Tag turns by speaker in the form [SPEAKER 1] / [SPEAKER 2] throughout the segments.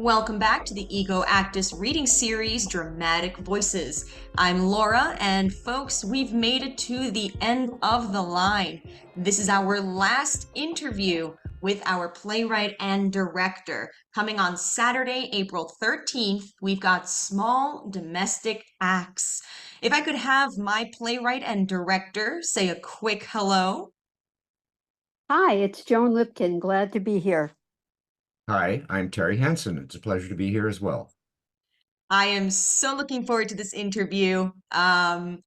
[SPEAKER 1] Welcome back to the Ego Actus reading series, Dramatic Voices. I'm Laura, and folks, we've made it to the end of the line. This is our last interview with our playwright and director. Coming on Saturday, April 13th, we've got Small Domestic Acts. If I could have my playwright and director say a quick hello.
[SPEAKER 2] Hi, it's Joan Lipkin. Glad to be here.
[SPEAKER 3] Hi, I'm Terry Hanson. It's a pleasure to be here as well.
[SPEAKER 1] I am so looking forward to this interview.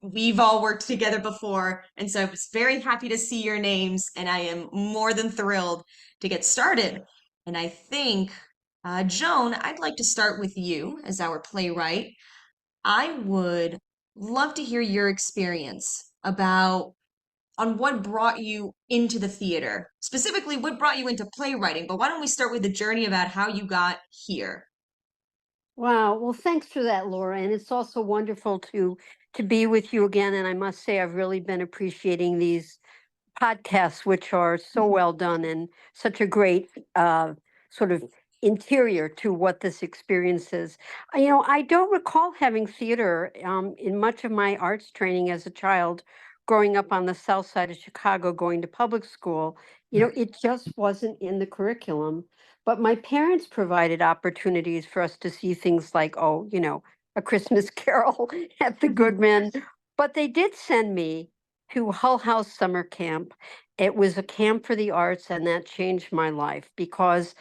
[SPEAKER 1] We've all worked together before, and so I was very happy to see your names, and I am more than thrilled to get started. And I think, Joan, I'd like to start with you as our playwright. I would love to hear your experience about on what brought you into the theater, specifically what brought you into playwriting. But why don't we start with the journey about how you got here?
[SPEAKER 2] Wow. Well, thanks for that, Laura. And it's also wonderful to be with you again. And I must say, I've really been appreciating these podcasts, which are so well done and such a great sort of interior to what this experience is. I don't recall having theater in much of my arts training as a child, growing up on the south side of Chicago, going to public school. It just wasn't in the curriculum. But my parents provided opportunities for us to see things like, A Christmas Carol at the Goodman. But they did send me to Hull House Summer Camp. It was a camp for the arts, and that changed my life because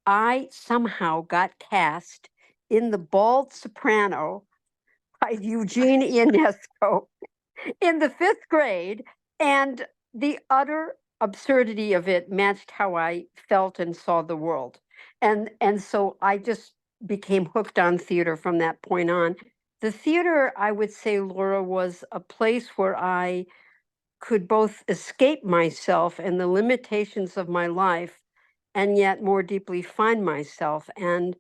[SPEAKER 2] I somehow got cast in The Bald Soprano by Eugene Ionesco in the fifth grade, and the utter absurdity of it matched how I felt and saw the world. And so I just became hooked on theater from that point on. The theater, I would say, Laura, was a place where I could both escape myself and the limitations of my life and yet more deeply find myself. And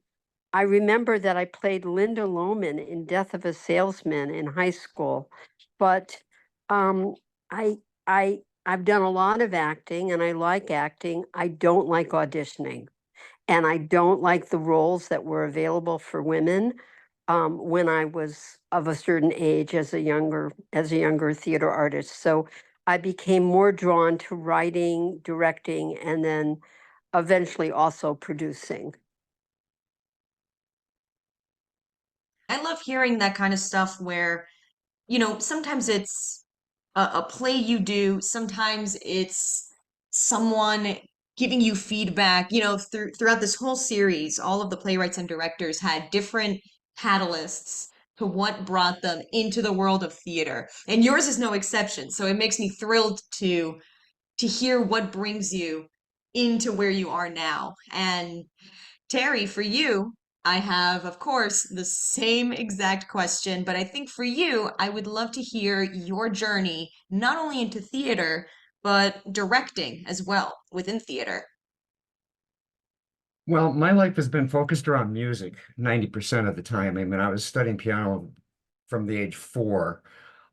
[SPEAKER 2] I remember that I played Linda Lohman in Death of a Salesman in high school. But um, I, I've done a lot of acting and I like acting. I don't like auditioning. And I don't like the roles that were available for women when I was of a certain age as a younger theater artist. So I became more drawn to writing, directing, and then eventually also producing.
[SPEAKER 1] I love hearing that kind of stuff where, sometimes it's a play you do, sometimes it's someone giving you feedback. Throughout this whole series, all of the playwrights and directors had different catalysts to what brought them into the world of theater. And yours is no exception. So it makes me thrilled to hear what brings you into where you are now. And Terry, for you, I have, of course, the same exact question, but I think for you, I would love to hear your journey, not only into theater, but directing as well within theater.
[SPEAKER 3] Well, my life has been focused around music 90% of the time. I mean, I was studying piano from the age 4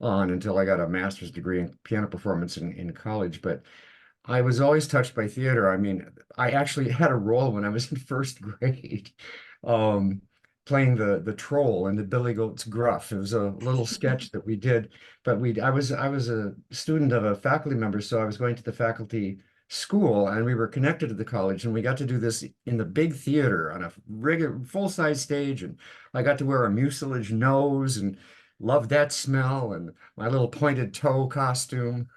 [SPEAKER 3] on until I got a master's degree in piano performance in college. But I was always touched by theater. I mean, I actually had a role when I was in first grade, um, playing the troll in the Billy Goat's Gruff. It was a little sketch that we did, but I was a student of a faculty member, so I was going to the faculty school, and we were connected to the college, and we got to do this in the big theater on a regular full-size stage, and I got to wear a mucilage nose and loved that smell and my little pointed toe costume.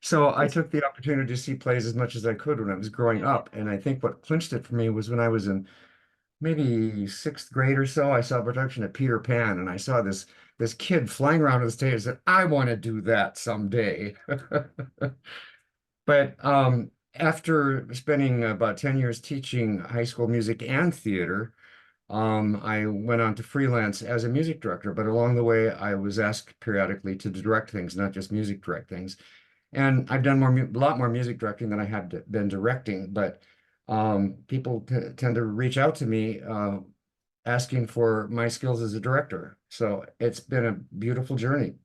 [SPEAKER 3] So I took the opportunity to see plays as much as I could when I was growing up. And I think what clinched it for me was when I was in maybe sixth grade or so, I saw a production of Peter Pan, and I saw this kid flying around on the stage and said, I want to do that someday. But after spending about 10 years teaching high school music and theater, I went on to freelance as a music director, but along the way, I was asked periodically to direct things, not just music direct things. And I've done a lot more music directing than I had been directing, but people tend to reach out to me asking for my skills as a director. So it's been a beautiful journey.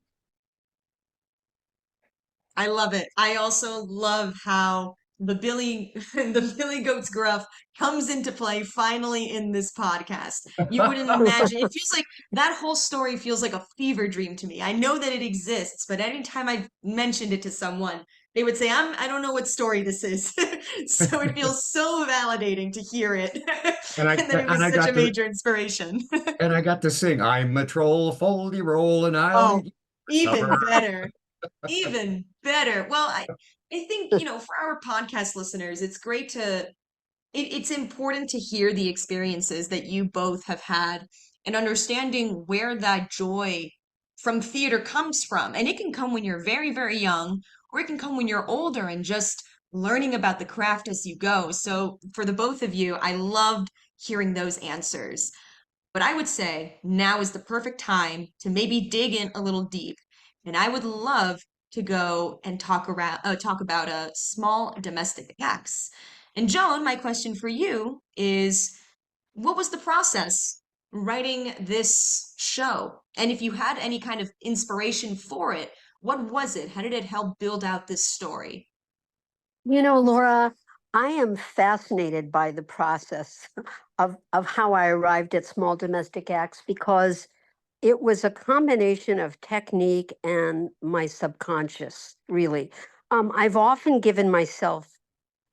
[SPEAKER 1] I love it. I also love how the Billy the Billy Goat's Gruff comes into play finally in this podcast. You wouldn't imagine. It feels like that whole story feels like a fever dream to me. I know that it exists, but anytime I've mentioned it to someone, they would say, I don't know what story this is. So it feels so validating to hear it.
[SPEAKER 3] And
[SPEAKER 1] And that it was
[SPEAKER 3] I
[SPEAKER 1] such a
[SPEAKER 3] got to
[SPEAKER 1] major inspiration.
[SPEAKER 3] sing. I'm a troll, foldy roll, and I'll
[SPEAKER 1] Oh,
[SPEAKER 3] eat
[SPEAKER 1] even
[SPEAKER 3] supper.
[SPEAKER 1] better. Even better. Well, I think, for our podcast listeners, it's great to it's important to hear the experiences that you both have had and understanding where that joy from theater comes from. And it can come when you're very, very young, or it can come when you're older and just learning about the craft as you go. So for the both of you, I loved hearing those answers. But I would say now is the perfect time to maybe dig in a little deep. And I would love to go and talk about small domestic attacks. And Joan, my question for you is, what was the process writing this show? And if you had any kind of inspiration for it, what was it? How did it help build out this story?
[SPEAKER 2] Laura, I am fascinated by the process of how I arrived at small domestic acts because it was a combination of technique and my subconscious, really. I've often given myself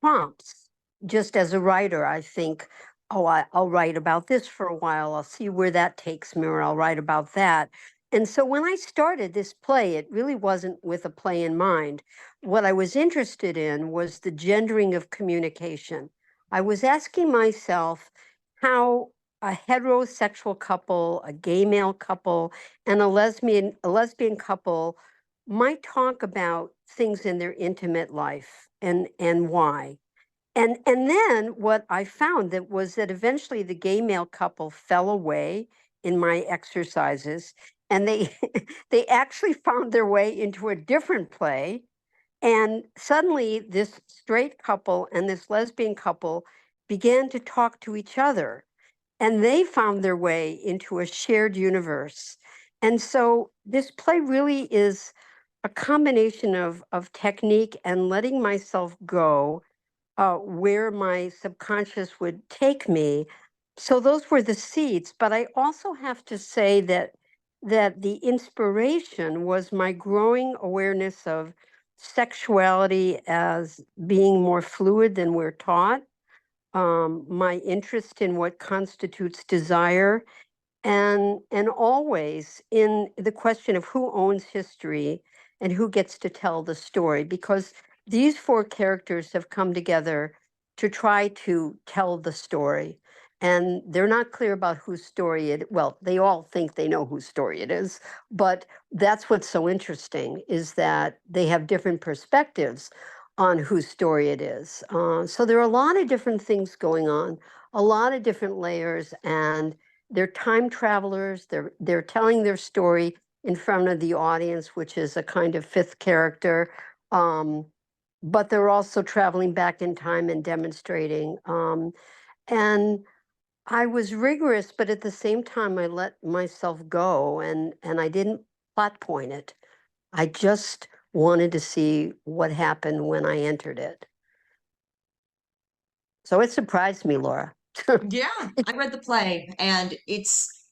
[SPEAKER 2] prompts just as a writer. I think, oh, I'll write about this for a while. I'll see where that takes me, or I'll write about that. And so when I started this play, it really wasn't with a play in mind. What I was interested in was the gendering of communication. I was asking myself how a heterosexual couple, a gay male couple, and a lesbian couple might talk about things in their intimate life and why. And then what I found that was that eventually the gay male couple fell away in my exercises, and they they actually found their way into a different play. And suddenly this straight couple and this lesbian couple began to talk to each other, and they found their way into a shared universe. And so this play really is a combination of technique and letting myself go where my subconscious would take me. So those were the seeds. But I also have to say that the inspiration was my growing awareness of sexuality as being more fluid than we're taught, my interest in what constitutes desire, and always in the question of who owns history and who gets to tell the story, because these four characters have come together to try to tell the story, and they're not clear about whose story it, well, they all think they know whose story it is, but that's what's so interesting, is that they have different perspectives on whose story it is. So there are a lot of different things going on, a lot of different layers, and they're time travelers. They're telling their story in front of the audience, which is a kind of fifth character. Um, but they're also traveling back in time and demonstrating. And I was rigorous, but at the same time, I let myself go, and I didn't plot point it. I just wanted to see what happened when I entered it. So it surprised me, Laura.
[SPEAKER 1] Yeah, I read the play and it's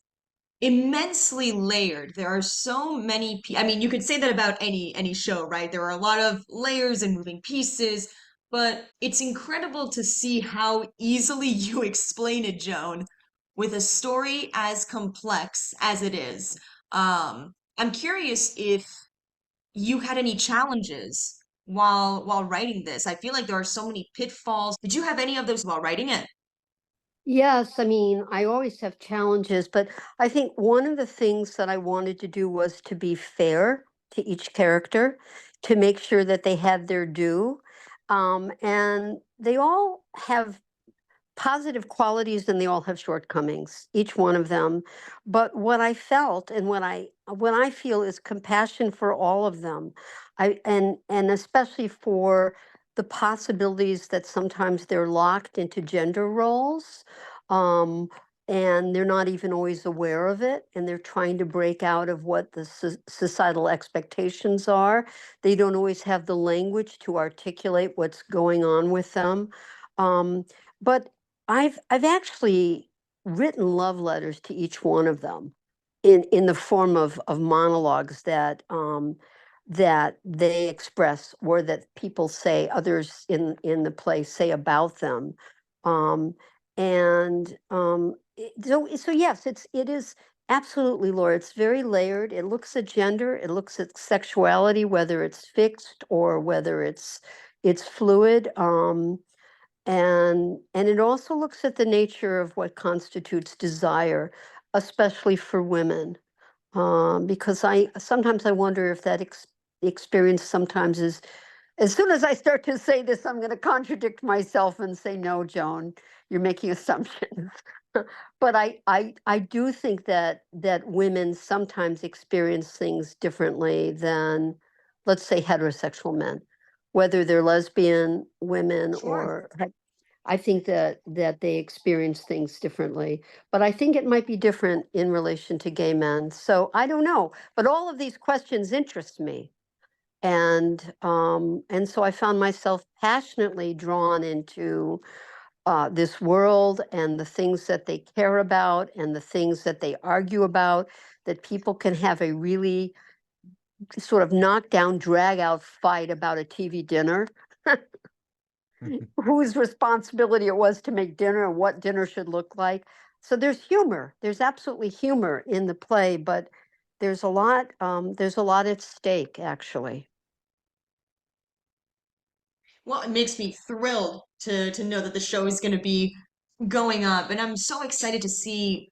[SPEAKER 1] immensely layered. There are so many I mean, you could say that about any show, right? There are a lot of layers and moving pieces, but it's incredible to see how easily you explain it, Joan, with a story as complex as it is. I'm curious if you had any challenges while writing this. I feel like there are so many pitfalls. Did you have any of those while writing it?
[SPEAKER 2] Yes, I mean, I always have challenges, but I think one of the things that I wanted to do was to be fair to each character, to make sure that they had their due. And they all have positive qualities and they all have shortcomings, each one of them. But what I felt and what I feel is compassion for all of them. And especially for the possibilities that sometimes they're locked into gender roles, um, and they're not even always aware of it, and they're trying to break out of what the societal expectations are. They don't always have the language to articulate what's going on with them. But I've actually written love letters to each one of them in the form of monologues that they express, or that people say, others in the play say about them. Um, so yes, it is absolutely, Laura. It's very layered. It looks at gender, it looks at sexuality, whether it's fixed or whether it's fluid. And it also looks at the nature of what constitutes desire, especially for women. Because I sometimes I wonder if that experience sometimes is, as soon as I start to say this, I'm going to contradict myself and say, no, Joan, you're making assumptions. But I do think that women sometimes experience things differently than, let's say, heterosexual men, whether they're lesbian women
[SPEAKER 1] Sure.
[SPEAKER 2] or I think that they experience things differently, but I think it might be different in relation to gay men. So I don't know, but all of these questions interest me, and so I found myself passionately drawn into this world and the things that they care about and the things that they argue about. That people can have a really sort of knockdown, drag out fight about a TV dinner. Whose responsibility it was to make dinner and what dinner should look like. So there's humor. There's absolutely humor in the play, but there's a lot. There's a lot at stake, actually.
[SPEAKER 1] Well, it makes me thrilled to know that the show is going to be going up, and I'm so excited to see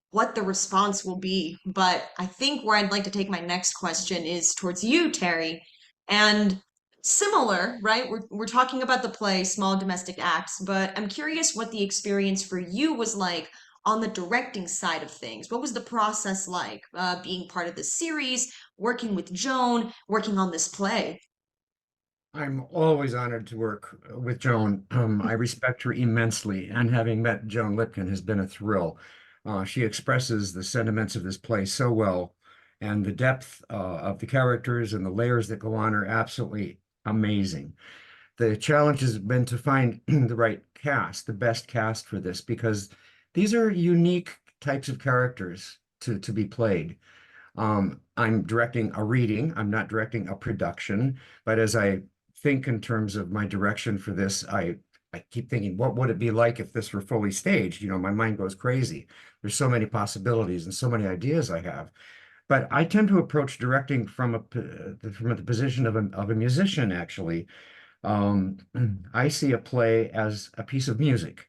[SPEAKER 1] what the response will be. But I think where I'd like to take my next question is towards you, Terry. And similar, right? We're talking about the play Small Domestic Acts, but I'm curious what the experience for you was like on the directing side of things. What was the process like, being part of the series, working with Joan, working on this play?
[SPEAKER 3] I'm always honored to work with Joan. I respect her immensely, and having met Joan Lipkin has been a thrill. She expresses the sentiments of this play so well, and the depth of the characters and the layers that go on are absolutely amazing. The challenge has been to find the right cast, the best cast for this, because these are unique types of characters to be played. I'm directing a reading. I'm not directing a production, but as I think in terms of my direction for this, I keep thinking, what would it be like if this were fully staged? You know, my mind goes crazy. There's so many possibilities and so many ideas I have. But I tend to approach directing from the position of a musician, actually. Um, I see a play as a piece of music.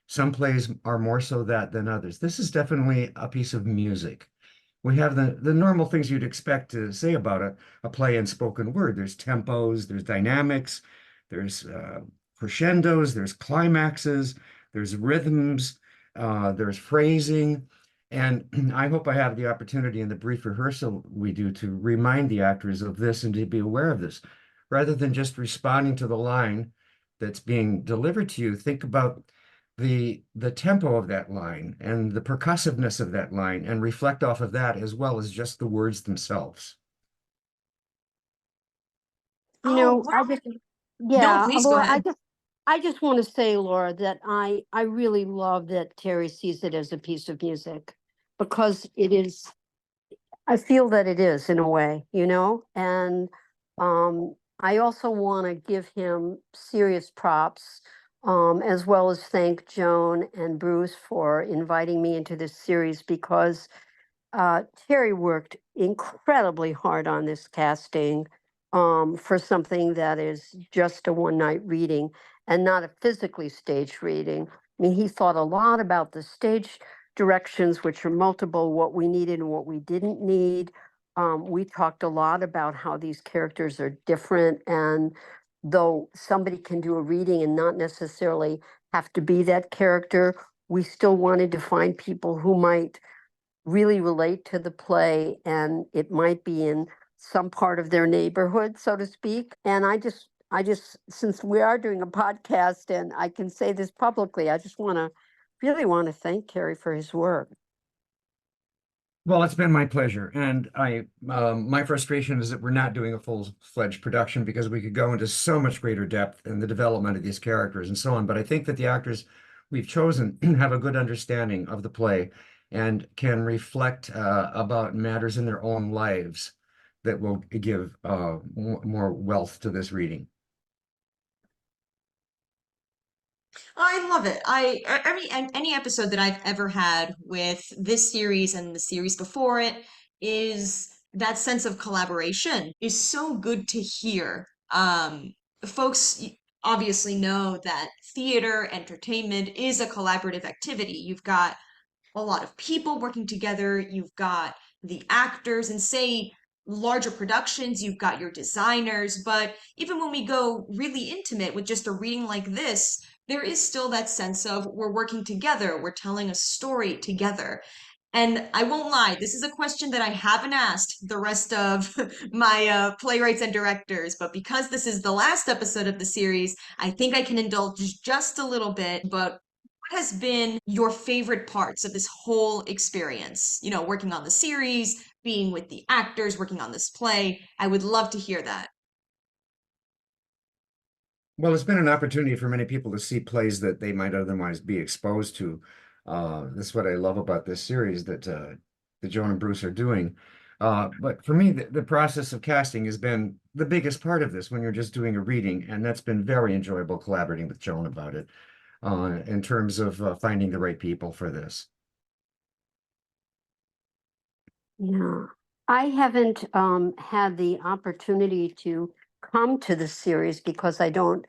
[SPEAKER 3] Some plays are more so that than others. This is definitely a piece of music. We have the normal things you'd expect to say about a play in spoken word. There's tempos, there's dynamics, there's crescendos, there's climaxes, there's rhythms, there's phrasing. And I hope I have the opportunity in the brief rehearsal we do to remind the actors of this and to be aware of this. Rather than just responding to the line that's being delivered to you, think about the tempo of that line and the percussiveness of that line and reflect off of that as well as just the words themselves.
[SPEAKER 2] You
[SPEAKER 1] Oh,
[SPEAKER 2] know,
[SPEAKER 1] wow.
[SPEAKER 2] I just,
[SPEAKER 1] No,
[SPEAKER 2] yeah,
[SPEAKER 1] please go
[SPEAKER 2] Laura,
[SPEAKER 1] ahead.
[SPEAKER 2] I just want to say, Laura, that I really love that Terry sees it as a piece of music, because it is. I feel that it is, in a way, and I also want to give him serious props, as well as thank Joan and Bruce for inviting me into this series, because Terry worked incredibly hard on this casting, for something that is just a one night reading and not a physically staged reading. I mean, he thought a lot about the stage directions, which are multiple, what we needed and what we didn't need. We talked a lot about how these characters are different, and though somebody can do a reading and not necessarily have to be that character, we still wanted to find people who might really relate to the play, and it might be in some part of their neighborhood, so to speak. And since we are doing a podcast and I can say this publicly, I just want to really want to thank Terry for his work.
[SPEAKER 3] Well, it's been my pleasure, and my frustration is that we're not doing a full-fledged production because we could go into so much greater depth in the development of these characters and so on. But I think that the actors we've chosen have a good understanding of the play and can reflect about matters in their own lives that will give more wealth to this reading.
[SPEAKER 1] I love it. I mean, any episode that I've ever had with this series and the series before it is that sense of collaboration is so good to hear. Folks obviously know that theater, entertainment is a collaborative activity. You've got a lot of people working together. You've got the actors, and say larger productions, you've got your designers. But even when we go really intimate with just a reading like this, there is still that sense of we're working together, we're telling a story together. And I won't lie, this is a question that I haven't asked the rest of my playwrights and directors, but because this is the last episode of the series, I think I can indulge just a little bit. But what has been your favorite parts of this whole experience? You know, working on the series, being with the actors, working on this play. I would love to hear that.
[SPEAKER 3] Well, it's been an opportunity for many people to see plays that they might otherwise be exposed to. That's what I love about this series that Joan and Bruce are doing. But for me, the process of casting has been the biggest part of this when you're just doing a reading, and that's been very enjoyable collaborating with Joan about it in terms of finding the right people for this.
[SPEAKER 2] Yeah, I haven't had the opportunity to come to the series because I don't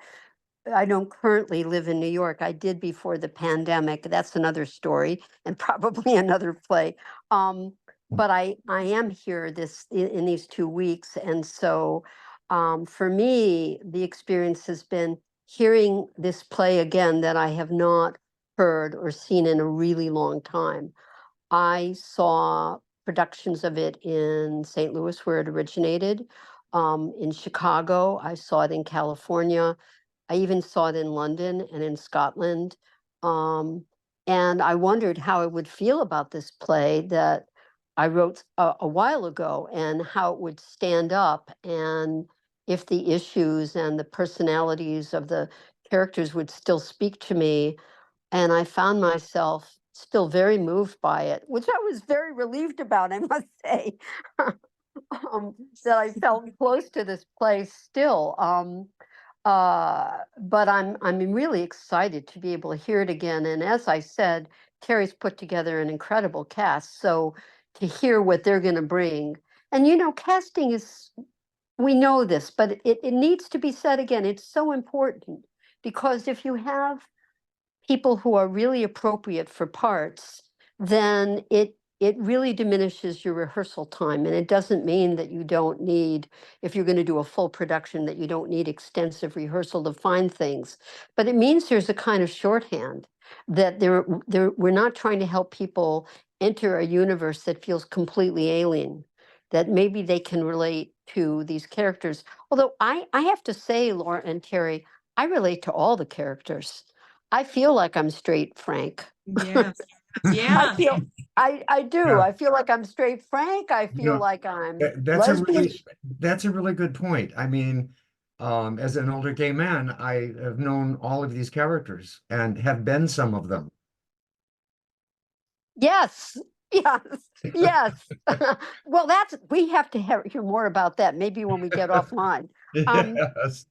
[SPEAKER 2] currently live in New York. I did before the pandemic. That's another story and probably another play. But I am here in these 2 weeks, and so for me, the experience has been hearing this play again that I have not heard or seen in a really long time. I saw productions of it in St. Louis, where it originated, in Chicago. I saw it in California. I even saw it in London and in Scotland. Um, and I wondered how I would feel about this play that I wrote a while ago and how it would stand up and if the issues and the personalities of the characters would still speak to me. And I found myself still very moved by it, which I was very relieved about, I must say, that I felt close to this place still. But I'm really excited to be able to hear it again. And as I said, Terry's put together an incredible cast. So to hear what they're going to bring, and you know, casting is, we know this, but it needs to be said again. It's so important because if you have people who are really appropriate for parts, then it really diminishes your rehearsal time. And it doesn't mean that you don't need, if you're going to do a full production, that you don't need extensive rehearsal to find things. But it means there's a kind of shorthand that we're not trying to help people enter a universe that feels completely alien, that maybe they can relate to these characters. Although I have to say, Laura and Terry, I relate to all the characters. I feel like I'm straight Frank.
[SPEAKER 1] Yeah.
[SPEAKER 2] I
[SPEAKER 1] Yeah.
[SPEAKER 2] feel I do.
[SPEAKER 3] Yeah.
[SPEAKER 2] I feel like I'm straight Frank. I
[SPEAKER 3] You
[SPEAKER 2] feel
[SPEAKER 3] know,
[SPEAKER 2] like I'm
[SPEAKER 3] that's a
[SPEAKER 2] lesbian.
[SPEAKER 3] really good point. I mean, as an older gay man, I have known all of these characters and have been some of them.
[SPEAKER 2] Yes. Yes. Yes. Well, we have to hear more about that maybe when we get offline. Um,
[SPEAKER 3] Yes.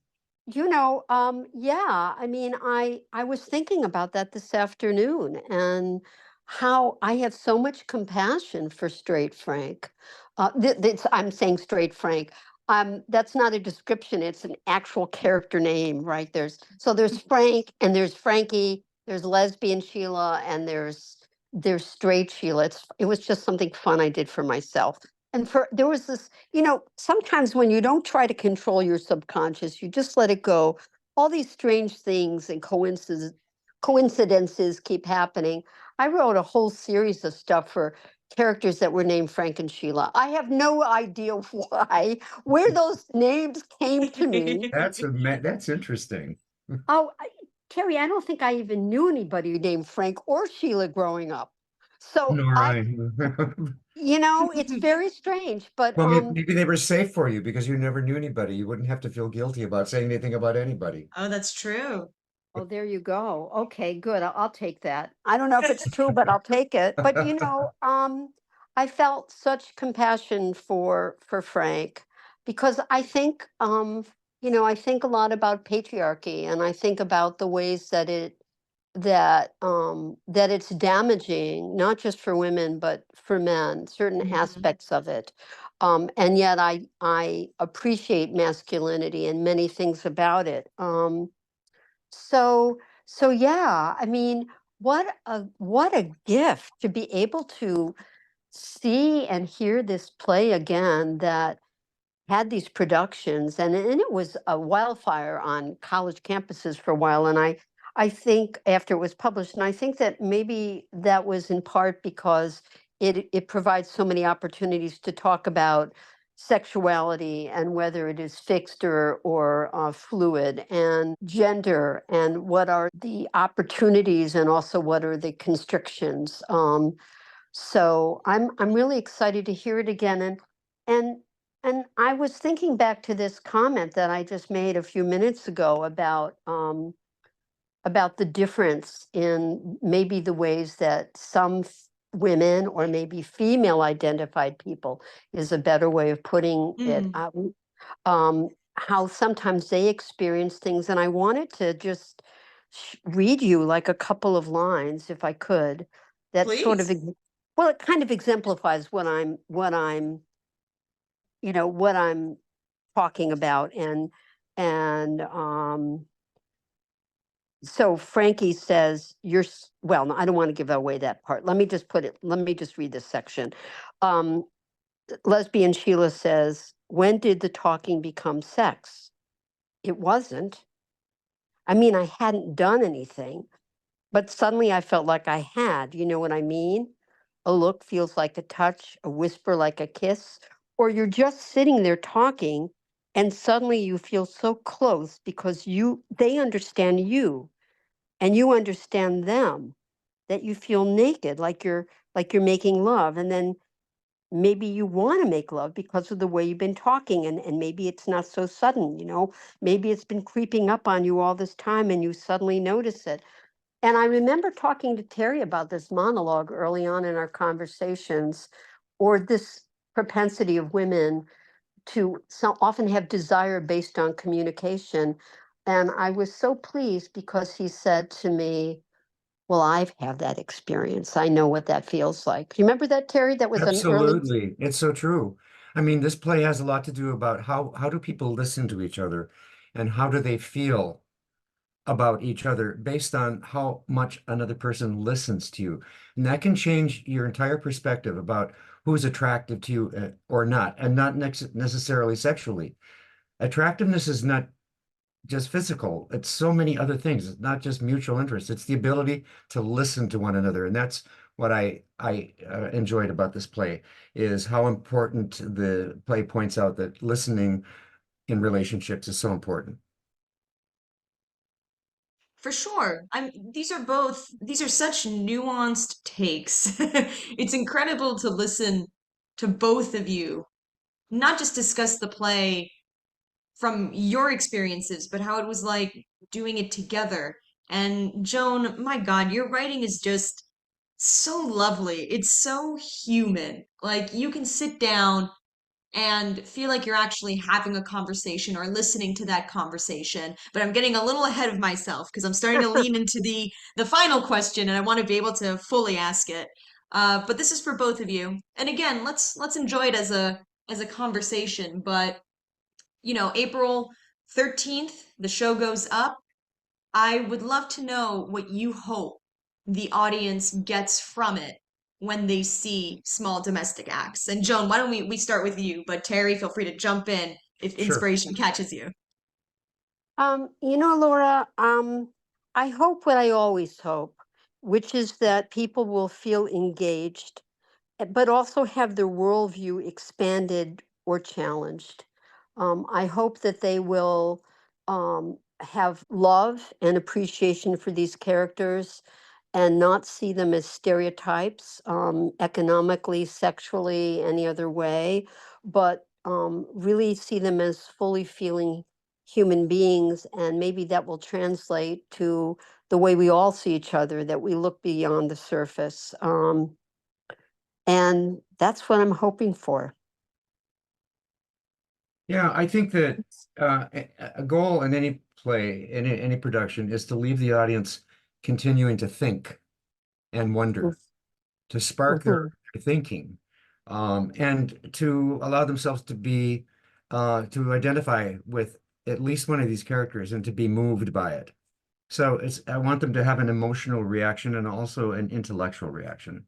[SPEAKER 2] Yeah, I mean, I was thinking about that this afternoon and how I have so much compassion for straight Frank. I'm saying straight Frank. That's not a description, it's an actual character name, right? There's Frank and there's Frankie, there's lesbian Sheila, and there's straight Sheila. It was just something fun I did for myself. And there was this, sometimes when you don't try to control your subconscious, you just let it go. All these strange things and coincidences keep happening. I wrote a whole series of stuff for characters that were named Frank and Sheila. I have no idea where those names came to me.
[SPEAKER 3] That's interesting.
[SPEAKER 2] Oh, Terry, I don't think I even knew anybody named Frank or Sheila growing up. So
[SPEAKER 3] Nor
[SPEAKER 2] I,
[SPEAKER 3] I.
[SPEAKER 2] it's very strange, but
[SPEAKER 3] Well, maybe they were safe for you because you never knew anybody. You wouldn't have to feel guilty about saying anything about anybody.
[SPEAKER 1] Oh, that's true.
[SPEAKER 2] oh, there you go. Okay, good. I'll take that. I don't know if it's true, but I'll take it. But I felt such compassion for Frank because I think I think a lot about patriarchy, and I think about the ways that it's damaging, not just for women, but for men, certain
[SPEAKER 1] Mhm.
[SPEAKER 2] aspects of it. And yet I appreciate masculinity and many things about it. So so yeah, I mean, what a gift to be able to see and hear this play again that had these productions, and it was a wildfire on college campuses for a while. And I think after it was published, and I think that maybe that was in part because it provides so many opportunities to talk about sexuality and whether it is fixed or fluid, and gender, and what are the opportunities and also what are the constrictions. So I'm really excited to hear it again. And and I was thinking back to this comment that I just made a few minutes ago about the difference in maybe the ways that some women, or maybe female identified people is a better way of putting it,
[SPEAKER 1] Mm,
[SPEAKER 2] how sometimes they experience things. And I wanted to just read you like a couple of lines, if I could, that sort of,
[SPEAKER 1] please.
[SPEAKER 2] well, it kind of exemplifies what I'm talking about. And so Frankie says, well, no, I don't want to give away that part. Let me just read this section. Um, Lesbian Sheila says, when did the talking become sex? It wasn't. I mean, I hadn't done anything, but suddenly I felt like I had. You know what I mean? A look feels like a touch, a whisper like a kiss, or you're just sitting there talking and suddenly you feel so close because they understand you and you understand them, that you feel naked, like you're making love. And then maybe you want to make love because of the way you've been talking, and maybe it's not so sudden, maybe it's been creeping up on you all this time and you suddenly notice it. And I remember talking to Terry about this monologue early on in our conversations, or this propensity of women to so often have desire based on communication. And I was so pleased because he said to me, well, I've had that experience. I know what that feels like. You remember that, Terry? That was an early.
[SPEAKER 3] Absolutely. It's so true. I mean, this play has a lot to do about how do people listen to each other and how do they feel about each other based on how much another person listens to you. And that can change your entire perspective about who's attractive to you or not, and not necessarily sexually. Attractiveness is not just physical. It's so many other things. It's not just mutual interest. It's the ability to listen to one another, and that's what I enjoyed about this play is how important the play points out that listening in relationships is so important.
[SPEAKER 1] For sure. These are such nuanced takes. It's incredible to listen to both of you, not just discuss the play from your experiences, but how it was like doing it together. And Joan, my God, your writing is just so lovely. It's so human. Like you can sit down and feel like you're actually having a conversation or listening to that conversation. But I'm getting a little ahead of myself because I'm starting to lean into the final question and I want to be able to fully ask it. But this is for both of you. And again, let's enjoy it as a conversation. But April 13th, the show goes up. I would love to know what you hope the audience gets from it when they see small domestic acts. And Joan, why don't we start with you? But Terry, feel free to jump in if
[SPEAKER 3] Sure.
[SPEAKER 1] inspiration catches you.
[SPEAKER 2] Laura, I hope what I always hope, which is that people will feel engaged, but also have their worldview expanded or challenged. I hope that they will have love and appreciation for these characters and not see them as stereotypes, economically, sexually, any other way, but really see them as fully feeling human beings. And maybe that will translate to the way we all see each other, that we look beyond the surface. And that's what I'm hoping for.
[SPEAKER 3] Yeah, I think that a goal in any play, in any production, is to leave the audience continuing to think and wonder, to spark their
[SPEAKER 2] Mhm.
[SPEAKER 3] thinking, and to allow themselves to be to identify with at least one of these characters and to be moved by it. So I want them to have an emotional reaction and also an intellectual reaction.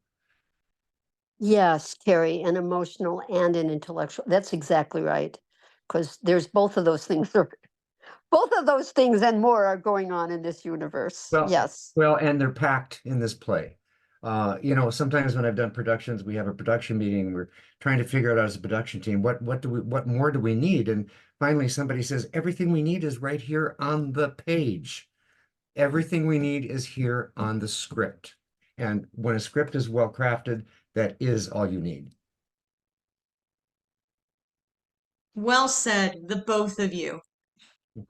[SPEAKER 2] Yes, Terry, an emotional and an intellectual. That's exactly right. Because there's both of those things. Both of those things and more are going on in this universe.
[SPEAKER 3] Well,
[SPEAKER 2] Yes.
[SPEAKER 3] and they're packed in this play. Sometimes when I've done productions, we have a production meeting. We're trying to figure out as a production team what more do we need? And finally, somebody says everything we need is right here on the page. Everything we need is here on the script. And when a script is well crafted, that is all you need.
[SPEAKER 1] Well said, the both of you.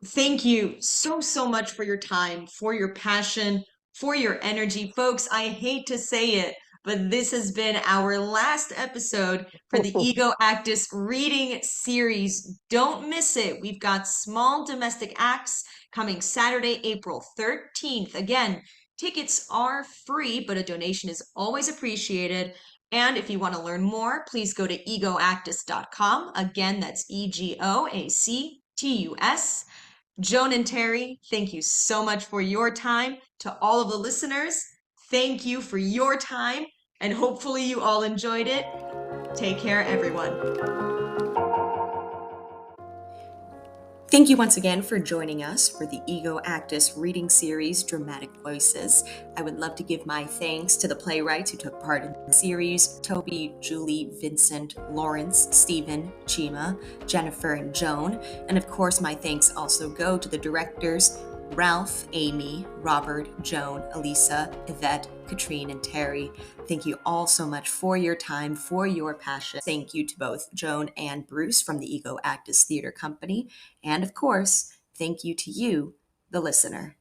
[SPEAKER 1] Thank you so, so much for your time, for your passion, for your energy. Folks, I hate to say it, but this has been our last episode for the Ego Actus reading series. Don't miss it. We've got small domestic acts coming Saturday, April 13th. Again, tickets are free, but a donation is always appreciated. And if you want to learn more, please go to egoactus.com. Again, that's EGOACTUS. Joan and Terry, thank you so much for your time. To all of the listeners, thank you for your time, and hopefully you all enjoyed it. Take care, everyone. Thank you once again for joining us for the Ego Actus reading series, Dramatic Voices. I would love to give my thanks to the playwrights who took part in the series: Toby, Julie, Vincent, Lawrence, Stephen, Chima, Jennifer, and Joan. And of course, my thanks also go to the directors: Ralph, Amy, Robert, Joan, Elisa, Yvette, Katrine, and Terry. Thank you all so much for your time, for your passion. Thank you to both Joan and Bruce from the Ego Actus Theater Company. And of course, thank you to you, the listener.